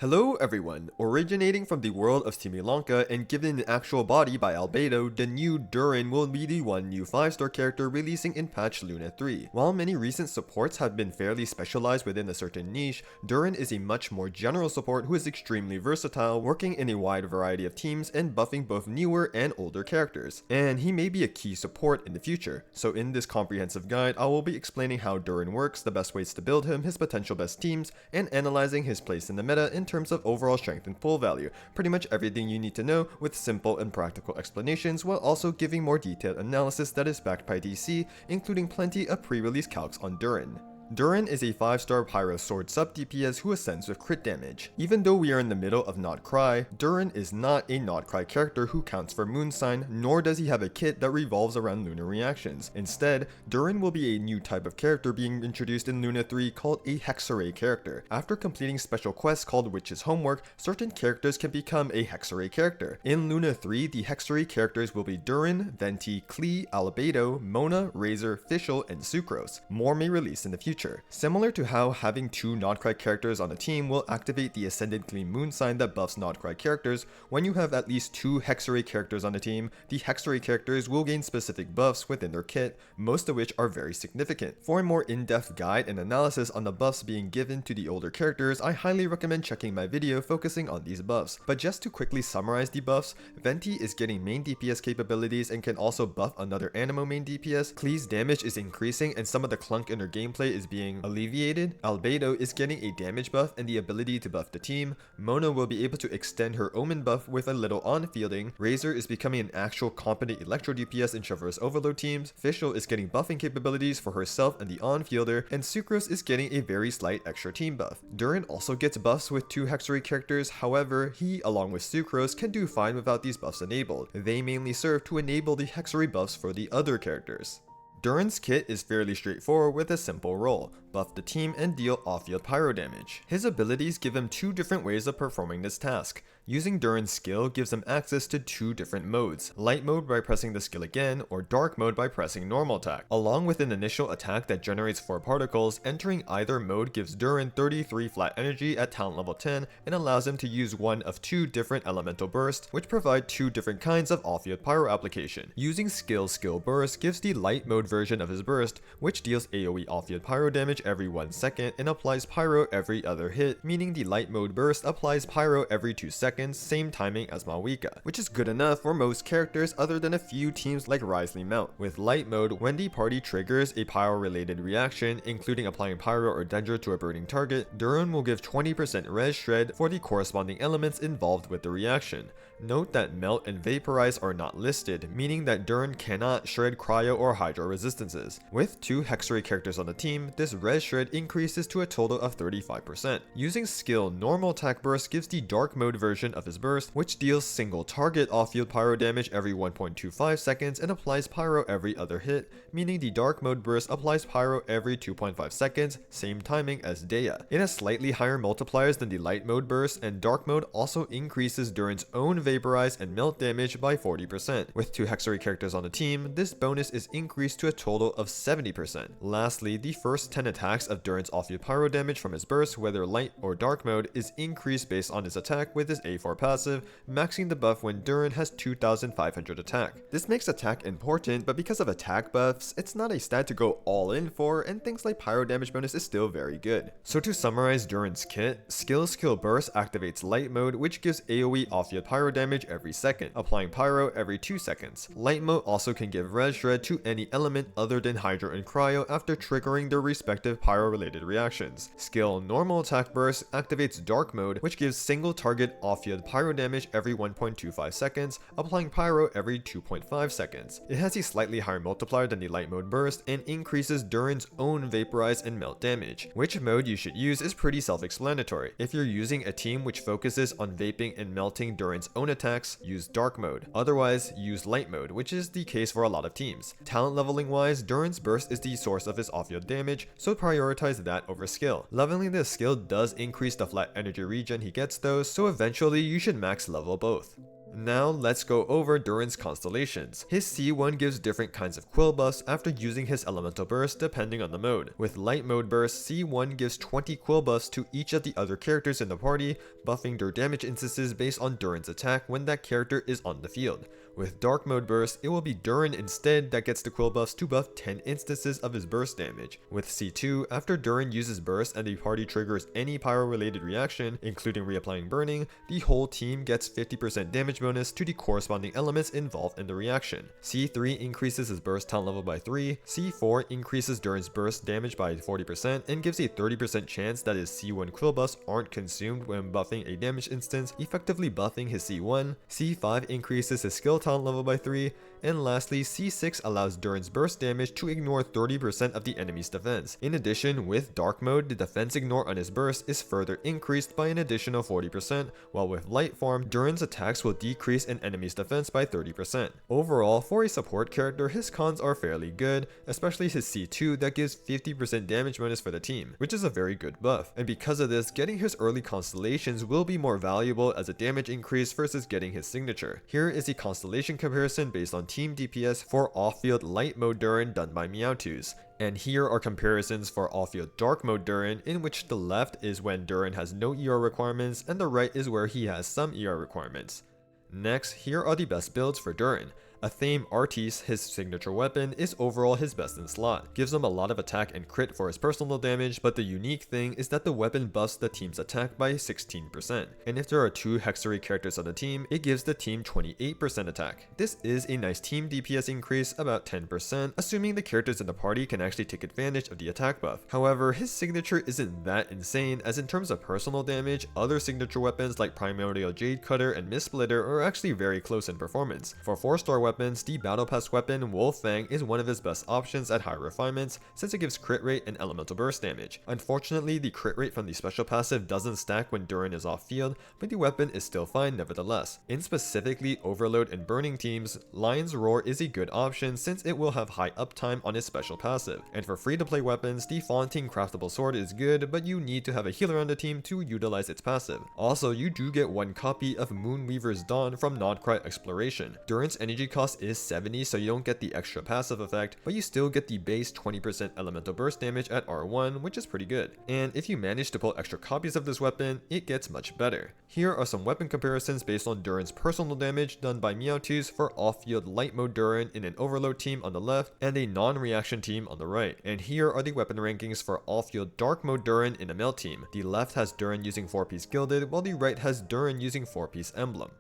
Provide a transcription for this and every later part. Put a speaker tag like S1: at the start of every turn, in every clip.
S1: Hello everyone! Originating from the world of Lanka and given an actual body by Albedo, the new Durin will be the one new 5-star character releasing in patch Luna 3. While many recent supports have been fairly specialized within a certain niche, Durin is a much more general support who is extremely versatile, working in a wide variety of teams and buffing both newer and older characters. And he may be a key support in the future, so in this comprehensive guide I will be explaining how Durin works, the best ways to build him, his potential best teams, and analyzing his place in the meta in terms of overall strength and pull value. Pretty much everything you need to know with simple and practical explanations while also giving more detailed analysis that is backed by DC, including plenty of pre-release calcs on Durin. Durin is a 5-star Pyro Sword sub-DPS who ascends with crit damage. Even though we are in the middle of nod-krai, Durin is not a nod-krai character who counts for moon sign, nor does he have a kit that revolves around lunar reactions. Instead, Durin will be a new type of character being introduced in Luna 3 called a Hexerei character. After completing special quests called Witch's Homework, certain characters can become a Hexerei character. In Luna 3, the Hexerei characters will be Durin, Venti, Klee, Albedo, Mona, Razor, Fischl, and Sucrose. More may release in the future. Similar to how having two nod-krai characters on a team will activate the Ascendant Clean Moon sign that buffs nod-krai characters, when you have at least two Hexerei characters on a team, the Hexerei characters will gain specific buffs within their kit, most of which are very significant. For a more in-depth guide and analysis on the buffs being given to the older characters, I highly recommend checking my video focusing on these buffs. But just to quickly summarize the buffs, Venti is getting main DPS capabilities and can also buff another Animo main DPS, Klee's damage is increasing and some of the clunk in her gameplay is being alleviated, Albedo is getting a damage buff and the ability to buff the team, Mona will be able to extend her Omen buff with a little on-fielding, Razor is becoming an actual competent Electro DPS in Chivalrous Overload teams, Fischl is getting buffing capabilities for herself and the on-fielder, and Sucrose is getting a very slight extra team buff. Durin also gets buffs with two Hexerei characters, however, he along with Sucrose can do fine without these buffs enabled. They mainly serve to enable the Hexerei buffs for the other characters. Durin's kit is fairly straightforward with a simple role: buff the team and deal off-field pyro damage. His abilities give him two different ways of performing this task. Using Durin's skill gives him access to two different modes: light mode by pressing the skill again, or dark mode by pressing normal attack. Along with an initial attack that generates 4 particles, entering either mode gives Durin 33 flat energy at talent level 10 and allows him to use one of 2 different elemental bursts, which provide 2 different kinds of off-field pyro application. Using skill burst gives the light mode version of his burst, which deals AoE off-field pyro damage every 1 second and applies pyro every other hit, meaning the light mode burst applies pyro every 2 seconds, same timing as Mavuika, which is good enough for most characters other than a few teams like Risley Mount. With light mode, when the party triggers a pyro related reaction, including applying pyro or danger to a burning target, Durin will give 20% res shred for the corresponding elements involved with the reaction. Note that melt and vaporize are not listed, meaning that Durin cannot shred cryo or hydro resistances. With 2 Hexerei characters on the team, this res shred increases to a total of 35%. Using skill normal attack burst gives the dark mode version of his burst, which deals single target off-field pyro damage every 1.25 seconds and applies pyro every other hit, meaning the dark mode burst applies pyro every 2.5 seconds, same timing as Dea. It has slightly higher multipliers than the light mode burst, and dark mode also increases Durin's own vaporize and melt damage by 40%. With 2 Hexerei characters on the team, this bonus is increased to a total of 70%. Lastly, the first 10 attacks of Durin's off-field pyro damage from his burst, whether light or dark mode, is increased based on his attack with his A4 passive, maxing the buff when Durin has 2500 attack. This makes attack important, but because of attack buffs, it's not a stat to go all in for, and things like pyro damage bonus is still very good. So to summarize Durin's kit, skill burst activates light mode, which gives AoE off-field pyro damage every second, applying pyro every 2 seconds. Light mode also can give res shred to any element other than hydro and cryo after triggering their respective pyro related reactions. Skill normal attack burst activates dark mode, which gives single target off-field pyro damage every 1.25 seconds, applying pyro every 2.5 seconds. It has a slightly higher multiplier than the light mode burst and increases Durin's own vaporize and melt damage. Which mode you should use is pretty self-explanatory. If you're using a team which focuses on vaping and melting Durin's own attacks, use dark mode. Otherwise, use light mode, which is the case for a lot of teams. Talent leveling wise, Durin's burst is the source of his off-field damage, so prioritize that over skill. Leveling this skill does increase the flat energy regen he gets though, so eventually you should max level both. Now let's go over Durin's Constellations. His C1 gives different kinds of quill buffs after using his elemental burst depending on the mode. With light mode burst, C1 gives 20 quill buffs to each of the other characters in the party, buffing their damage instances based on Durin's attack when that character is on the field. With dark mode burst, it will be Durin instead that gets the quill buffs to buff 10 instances of his burst damage. With C2, after Durin uses burst and the party triggers any pyro related reaction, including reapplying burning, the whole team gets 50% damage bonus to the corresponding elements involved in the reaction. C3 increases his burst talent level by 3, C4 increases Durin's burst damage by 40% and gives a 30% chance that his C1 quill buffs aren't consumed when buffing a damage instance, effectively buffing his C1, C5 increases his skill talent level by 3, and lastly C6 allows Durin's burst damage to ignore 30% of the enemy's defense. In addition, with dark mode, the defense ignore on his burst is further increased by an additional 40%, while with light form, Durin's attacks will decrease an enemy's defense by 30%. Overall, for a support character, his cons are fairly good, especially his C2 that gives 50% damage bonus for the team, which is a very good buff, and because of this, getting his early constellations will be more valuable as a damage increase versus getting his signature. Here is a constellation comparison based on team DPS for off-field light mode Durin done by MeowTews. And here are comparisons for off-field dark mode Durin, in which the left is when Durin has no ER requirements and the right is where he has some ER requirements. Next, here are the best builds for Durin. Athame Artis, his signature weapon, is overall his best in slot. Gives him a lot of attack and crit for his personal damage, but the unique thing is that the weapon buffs the team's attack by 16%. And if there are 2 Hexerei characters on the team, it gives the team 28% attack. This is a nice team DPS increase, about 10%, assuming the characters in the party can actually take advantage of the attack buff. However, his signature isn't that insane, as in terms of personal damage, other signature weapons like Primordial Jade Cutter and Mist Splitter are actually very close in performance. For 4-star weapons, the Battle Pass weapon Wolf Fang is one of his best options at high refinements since it gives crit rate and elemental burst damage. Unfortunately, the crit rate from the special passive doesn't stack when Durin is off field, but the weapon is still fine nevertheless. In specifically Overload and Burning teams, Lion's Roar is a good option since it will have high uptime on its special passive. And for free to play weapons, the Fontaine Craftable Sword is good, but you need to have a healer on the team to utilize its passive. Also, you do get 1 copy of Moonweaver's Dawn from nod-krai Exploration. Durin's energy cost is 70, so you don't get the extra passive effect, but you still get the base 20% elemental burst damage at R1, which is pretty good. And if you manage to pull extra copies of this weapon, it gets much better. Here are some weapon comparisons based on Durin's personal damage done by MeowTews for off-field light mode Durin in an overload team on the left and a non-reaction team on the right. And here are the weapon rankings for off-field dark mode Durin in a male team. The left has Durin using 4-piece Gilded, while the right has Durin using 4-piece Emblem.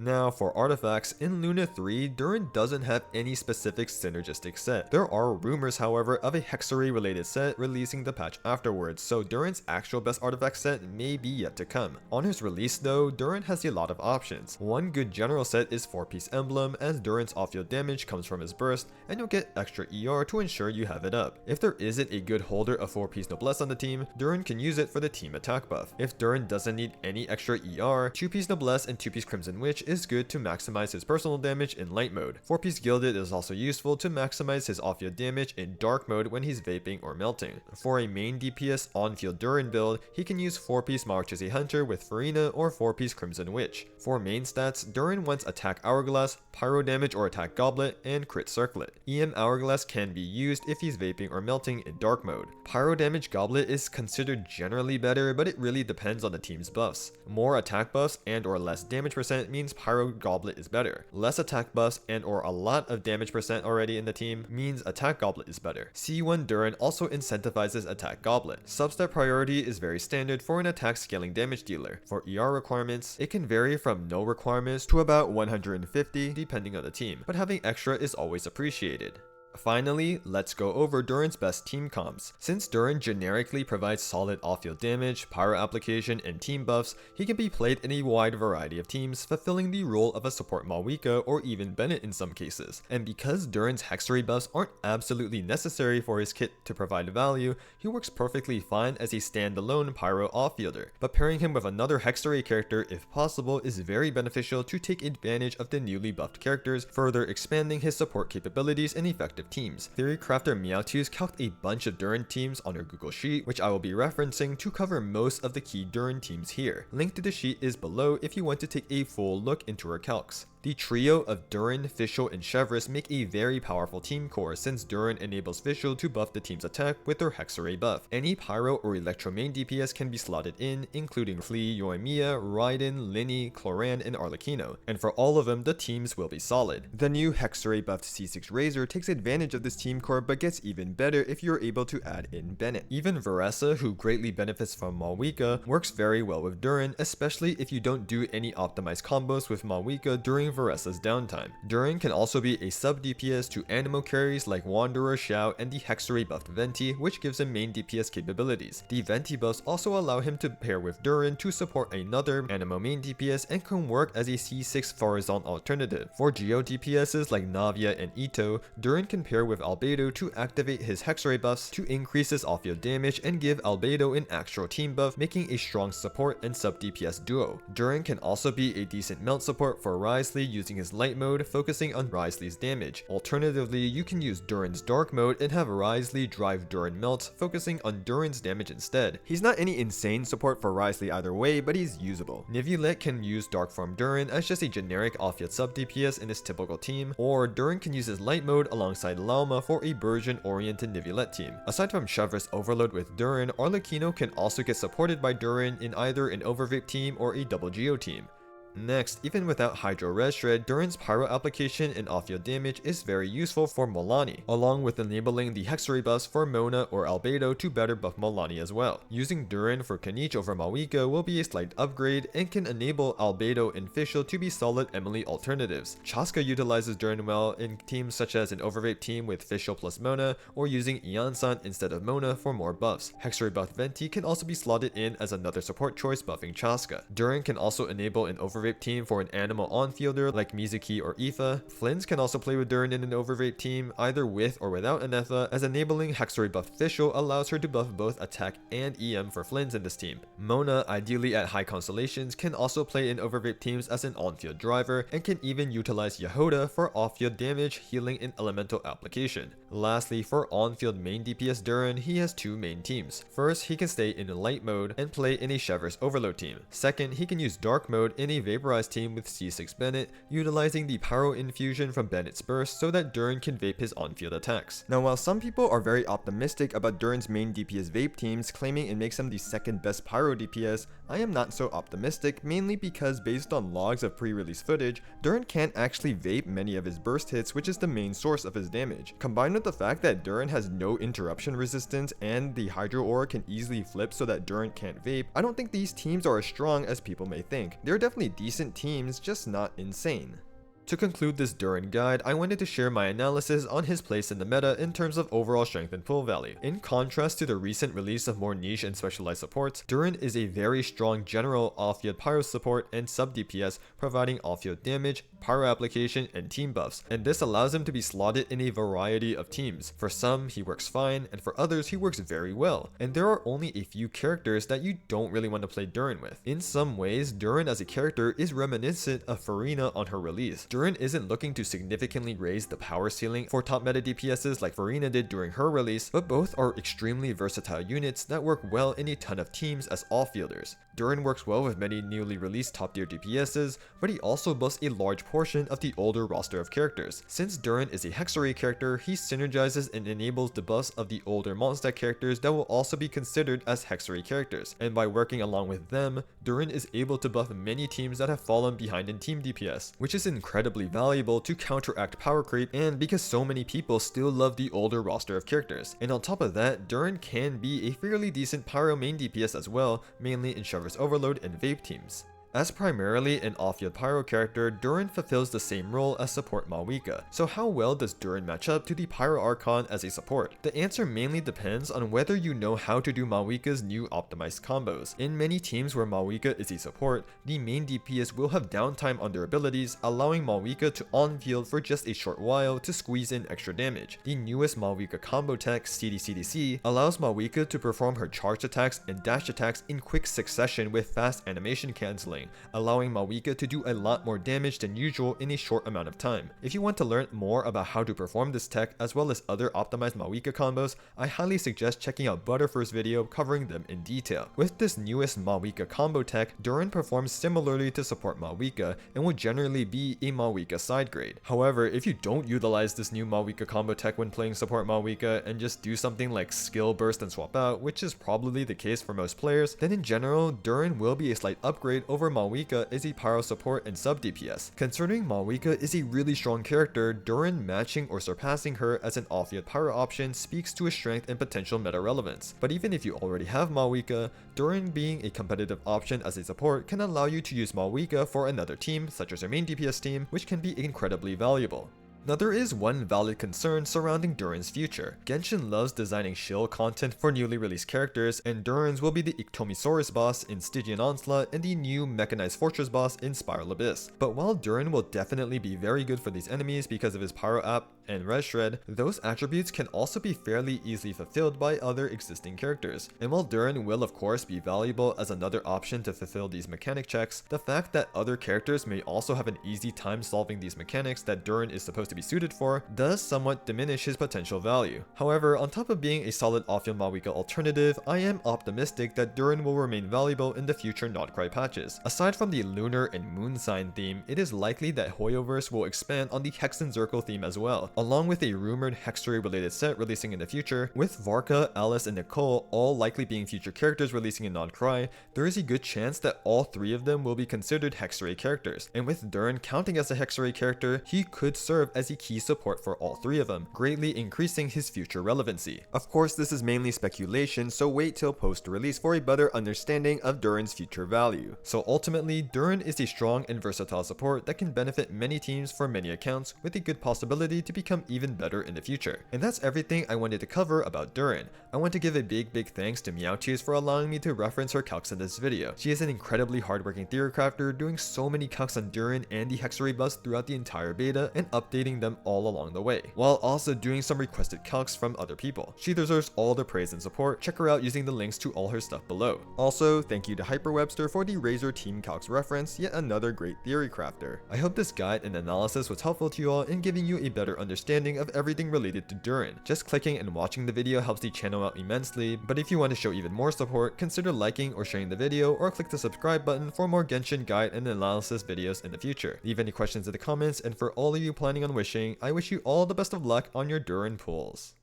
S1: Now for artifacts, in Luna 3, Durin doesn't have any specific synergistic set. There are rumors however of a Hexerei related set releasing the patch afterwards, so Durin's actual best artifact set may be yet to come. On his release though, Durin has a lot of options. One good general set is 4-piece Emblem, as Durin's off-field damage comes from his burst, and you'll get extra ER to ensure you have it up. If there isn't a good holder of 4-piece Noblesse on the team, Durin can use it for the team attack buff. If Durin doesn't need any extra ER, 2-piece Noblesse and 2-piece Crimson Witch is good to maximize his personal damage in light mode. 4-piece Gilded is also useful to maximize his off-field damage in dark mode when he's vaping or melting. For a main DPS on-field Durin build, he can use 4-piece Marchese Hunter with Farina or 4-piece Crimson Witch. For main stats, Durin wants Attack Hourglass, Pyro Damage or Attack Goblet, and Crit Circlet. EM Hourglass can be used if he's vaping or melting in dark mode. Pyro Damage Goblet is considered generally better, but it really depends on the team's buffs. More attack buffs and or less damage percent means Pyro Goblet is better. Less attack buffs and or a lot of damage percent already in the team means Attack Goblet is better. C1 Durin also incentivizes Attack Goblet. Substat priority is very standard for an attack scaling damage dealer. For ER requirements, it can vary from no requirements to about 150 depending on the team, but having extra is always appreciated. Finally, let's go over Durin's best team comps. Since Durin generically provides solid off-field damage, pyro application, and team buffs, he can be played in a wide variety of teams, fulfilling the role of a support Mavuika or even Bennett in some cases. And because Durin's Hexerei buffs aren't absolutely necessary for his kit to provide value, he works perfectly fine as a standalone pyro off-fielder. But pairing him with another Hexerei character, if possible, is very beneficial to take advantage of the newly buffed characters, further expanding his support capabilities and effective with teams. Theory crafter MeowTews calced a bunch of Durin teams on her Google Sheet, which I will be referencing to cover most of the key Durin teams here. Link to the sheet is below if you want to take a full look into her calcs. The trio of Durin, Fischl, and Chevreuse make a very powerful team core since Durin enables Fischl to buff the team's attack with her Hexerei buff. Any Pyro or Electro main DPS can be slotted in, including Flea, Yoimiya, Raiden, Linny, Cloran, and Arlecchino, and for all of them the teams will be solid. The new Hexerei buffed C6 Razor takes advantage of this team core but gets even better if you're able to add in Bennett. Even Veressa, who greatly benefits from Mavuika, works very well with Durin, especially if you don't do any optimized combos with Mavuika during Veressa's downtime. Durin can also be a sub-DPS to Anemo carries like Wanderer, Xiao, and the Hexerei buffed Venti, which gives him main DPS capabilities. The Venti buffs also allow him to pair with Durin to support another Anemo main DPS and can work as a C6 Farazan alternative. For Geo DPSs like Navia and Ito, Durin can pair with Albedo to activate his Hexerei buffs to increase his off-field damage and give Albedo an actual team buff, making a strong support and sub-DPS duo. Durin can also be a decent melt support for Wriothesley using his light mode, focusing on Wriothesley's damage. Alternatively, you can use Durin's dark mode and have Wriothesley drive Durin melts, focusing on Durin's damage instead. He's not any insane support for Wriothesley either way, but he's usable. Nivulet can use dark form Durin as just a generic off-field sub-DPS in his typical team, or Durin can use his light mode alongside Lauma for a version-oriented Nivulet team. Aside from Chevreuse overload with Durin, Arlecchino can also get supported by Durin in either an Overvape team or a double Geo team. Next, even without Hydro Res Shred, Durin's Pyro application and off-field damage is very useful for Milani, along with enabling the Hexerei buffs for Mona or Albedo to better buff Milani as well. Using Durin for Kaniche over Mavuika will be a slight upgrade and can enable Albedo and Fischl to be solid Emily alternatives. Chaska utilizes Durin well in teams such as an Overvape team with Fischl plus Mona, or using Iansan instead of Mona for more buffs. Hexerei buff Venti can also be slotted in as another support choice buffing Chaska. Durin can also enable an Overvape team for an animal on-fielder like Mizuki or Aoife. Flins can also play with Durin in an Overvape team, either with or without an Aoife, as enabling Hexerei buff Fischl allows her to buff both attack and EM for Flins in this team. Mona, ideally at high Constellations, can also play in Overvape teams as an on-field driver, and can even utilize Yehoda for off-field damage, healing, and elemental application. Lastly, for on-field main DPS Durin, he has two main teams. First, he can stay in a light mode and play in a Chevreuse overload team. Second, he can use dark mode in a Vaporized team with C6 Bennett, utilizing the Pyro infusion from Bennett's burst so that Durin can vape his on-field attacks. Now, while some people are very optimistic about Durin's main DPS vape teams, claiming it makes him the second best Pyro DPS, I am not so optimistic, mainly because based on logs of pre-release footage, Durin can't actually vape many of his burst hits, which is the main source of his damage. Combined with the fact that Durin has no interruption resistance and the Hydro Aura can easily flip so that Durin can't vape, I don't think these teams are as strong as people may think. They're definitely decent teams, just not insane. To conclude this Durin guide, I wanted to share my analysis on his place in the meta in terms of overall strength and pull value. In contrast to the recent release of more niche and specialized supports, Durin is a very strong general off-field Pyro support and sub-DPS, providing off-field damage, Pyro application, and team buffs, and this allows him to be slotted in a variety of teams. For some, he works fine, and for others, he works very well, and there are only a few characters that you don't really want to play Durin with. In some ways, Durin as a character is reminiscent of Furina on her release. Durin isn't looking to significantly raise the power ceiling for top meta DPSs like Furina did during her release, but both are extremely versatile units that work well in a ton of teams as off-fielders. Durin works well with many newly released top tier DPSs, but he also buffs a large portion of the older roster of characters. Since Durin is a Hexerei character, he synergizes and enables the buffs of the older Mondstadt characters that will also be considered as Hexerei characters, and by working along with them, Durin is able to buff many teams that have fallen behind in team DPS, which is incredibly valuable to counteract power creep and because so many people still love the older roster of characters. And on top of that, Durin can be a fairly decent Pyro main DPS as well, mainly in Chevreuse Overload and Vape teams. As primarily an off-field Pyro character, Durin fulfills the same role as support Mavuika. So how well does Durin match up to the Pyro Archon as a support? The answer mainly depends on whether you know how to do Mavuika's new optimized combos. In many teams where Mavuika is a support, the main DPS will have downtime on their abilities, allowing Mavuika to on-field for just a short while to squeeze in extra damage. The newest Mavuika combo tech, CDCDC, allows Mavuika to perform her charge attacks and dash attacks in quick succession with fast animation cancelling, cancelling, allowing Mavuika to do a lot more damage than usual in a short amount of time. If you want to learn more about how to perform this tech as well as other optimized Mavuika combos, I highly suggest checking out Butterfur's video covering them in detail. With this newest Mavuika combo tech, Durin performs similarly to support Mavuika and will generally be a Mavuika side grade. However, if you don't utilize this new Mavuika combo tech when playing support Mavuika and just do something like skill burst and swap out, which is probably the case for most players, then in general, Durin will be a slight upgrade over Mavuika as a pyro support and sub-DPS. Considering Mavuika is a really strong character, Durin matching or surpassing her as an off-field pyro option speaks to his strength and potential meta relevance. But even if you already have Mavuika, Durin being a competitive option as a support can allow you to use Mavuika for another team, such as your main DPS team, which can be incredibly valuable. Now there is one valid concern surrounding Durin's future. Genshin loves designing shill content for newly released characters, and Durin's will be the Iktomisaurus boss in Stygian Onslaught and the new Mechanized Fortress boss in Spiral Abyss. But while Durin will definitely be very good for these enemies because of his Pyro app and Res Shred, those attributes can also be fairly easily fulfilled by other existing characters. And while Durin will of course be valuable as another option to fulfill these mechanic checks, the fact that other characters may also have an easy time solving these mechanics that Durin is supposed to be suited for does somewhat diminish his potential value. However, on top of being a solid off-field Mavuika alternative, I am optimistic that Durin will remain valuable in the future nod-krai patches. Aside from the lunar and moon sign theme, it is likely that HOYOverse will expand on the Hex and Zircle theme as well, along with a rumored Hexerei related set releasing in the future. With Varka, Alice, and Nicole all likely being future characters releasing in nod-krai, there is a good chance that all three of them will be considered Hexerei characters, and with Durin counting as a Hexerei character, he could serve as a key support for all three of them, greatly increasing his future relevancy. Of course, this is mainly speculation, so wait till post-release for a better understanding of Durin's future value. So ultimately, Durin is a strong and versatile support that can benefit many teams for many accounts, with a good possibility to become even better in the future. And that's everything I wanted to cover about Durin. I want to give a big thanks to MeowTews for allowing me to reference her calcs in this video. She is an incredibly hardworking theory crafter, doing so many calcs on Durin and the Hexerei buffs throughout the entire beta and updating them all along the way, while also doing some requested calcs from other people. She deserves all the praise and support. Check her out using the links to all her stuff below. Also, thank you to hyperwebster for the Razor Team Calcs reference, yet another great theory crafter. I hope this guide and analysis was helpful to you all in giving you a better understanding of everything related to Durin. Just clicking and watching the video helps the channel out immensely, but if you want to show even more support, consider liking or sharing the video, or click the subscribe button for more Genshin guide and analysis videos in the future. Leave any questions in the comments, and for all of you planning on wishing, I wish you all the best of luck on your Durin pulls.